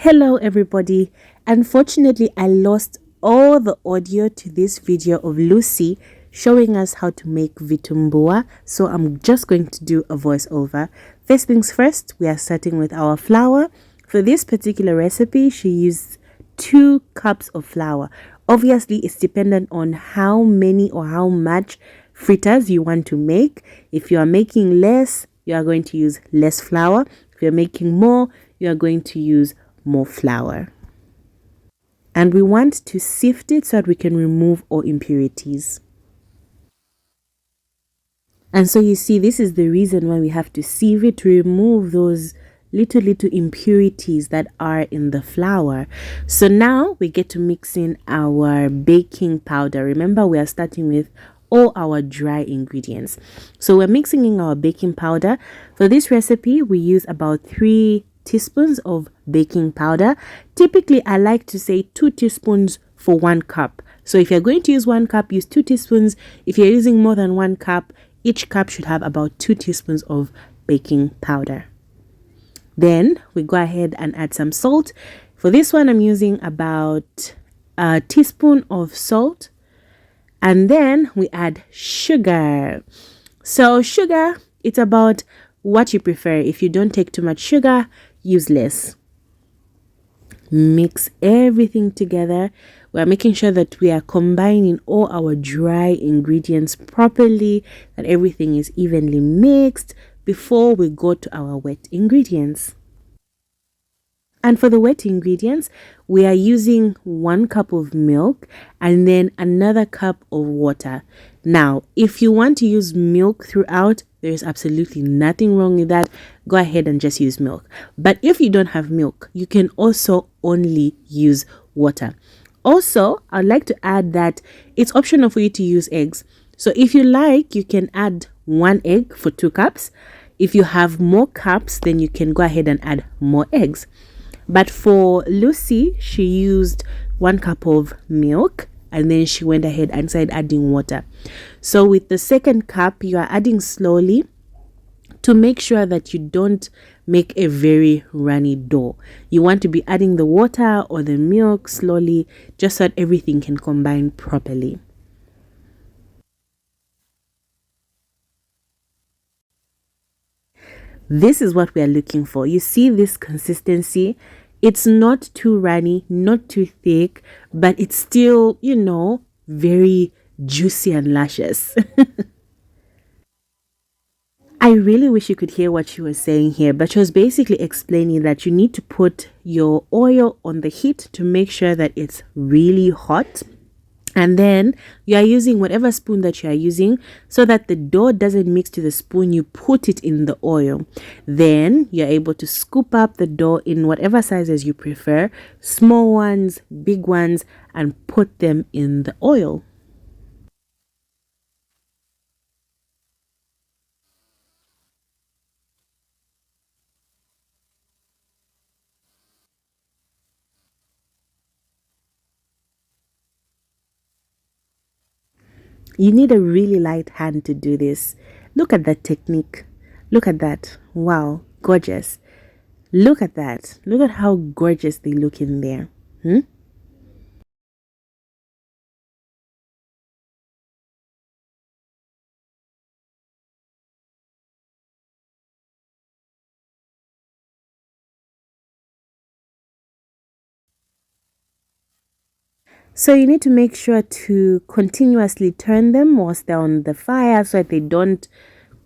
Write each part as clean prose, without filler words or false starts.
Hello everybody. Unfortunately, I lost all the audio to this video of Lucy showing us how to make vitumbuwa, so I'm just going to do a voiceover. First things first, we are starting with our flour. For this particular recipe, she used 2 cups of flour. Obviously, it's dependent on how many or how much fritters you want to make. If you are making less, you are going to use less flour. If you're making more, you are going to use more flour. And we want to sift it so that we can remove all impurities. And so you see, this is the reason why we have to sieve it to remove those little impurities that are in the flour. So now we get to mix in our baking powder. Remember, we are starting with all our dry ingredients. So we're mixing in our baking powder. For this recipe, we use about 3 teaspoons of baking powder. Typically, I like to say 2 teaspoons for 1 cup. So if you're going to use 1 cup, use 2 teaspoons. If you're using more than 1 cup, each cup should have about 2 teaspoons of baking powder. Then we go ahead and add some salt. For this one, I'm using about a teaspoon of salt. And then we add sugar. So sugar, it's about what you prefer. If you don't take too much sugar, use less. Mix everything together. We're making sure that we are combining all our dry ingredients properly, that everything is evenly mixed before we go to our wet ingredients. And for the wet ingredients, we are using 1 cup of milk and then another cup of water. Now, if you want to use milk throughout, there's absolutely nothing wrong with that. Go ahead and just use milk. But if you don't have milk, you can also only use water. Also, I'd like to add that it's optional for you to use eggs. So if you like, you can add 1 egg for 2 cups. If you have more cups, then you can go ahead and add more eggs. But for Lucy, she used 1 cup of milk and then she went ahead and started adding water. So with the second cup, you are adding slowly to make sure that you don't make a very runny dough. You want to be adding the water or the milk slowly, just so that everything can combine properly. This is what we are looking for. You see this consistency? It's not too runny, not too thick, but it's still, very juicy and luscious. I really wish you could hear what she was saying here, but she was basically explaining that you need to put your oil on the heat to make sure that it's really hot. And then you are using whatever spoon that you are using so that the dough doesn't mix to the spoon. You put it in the oil. Then you're able to scoop up the dough in whatever sizes you prefer, small ones, big ones, and put them in the oil. You need a really light hand to do this. Look at that technique. Look at that. Wow, gorgeous. Look at that. Look at how gorgeous they look in there. So you need to make sure to continuously turn them whilst they're on the fire so that they don't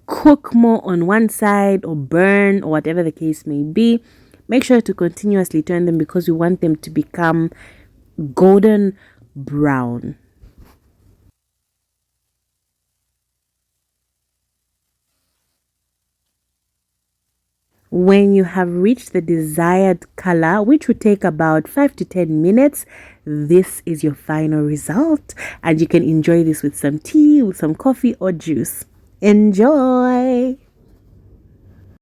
cook more on one side or burn or whatever the case may be. Make sure to continuously turn them because we want them to become golden brown. When you have reached the desired color, which would take about 5 to 10 minutes, this is your final result. And you can enjoy this with some tea, with some coffee or juice. Enjoy!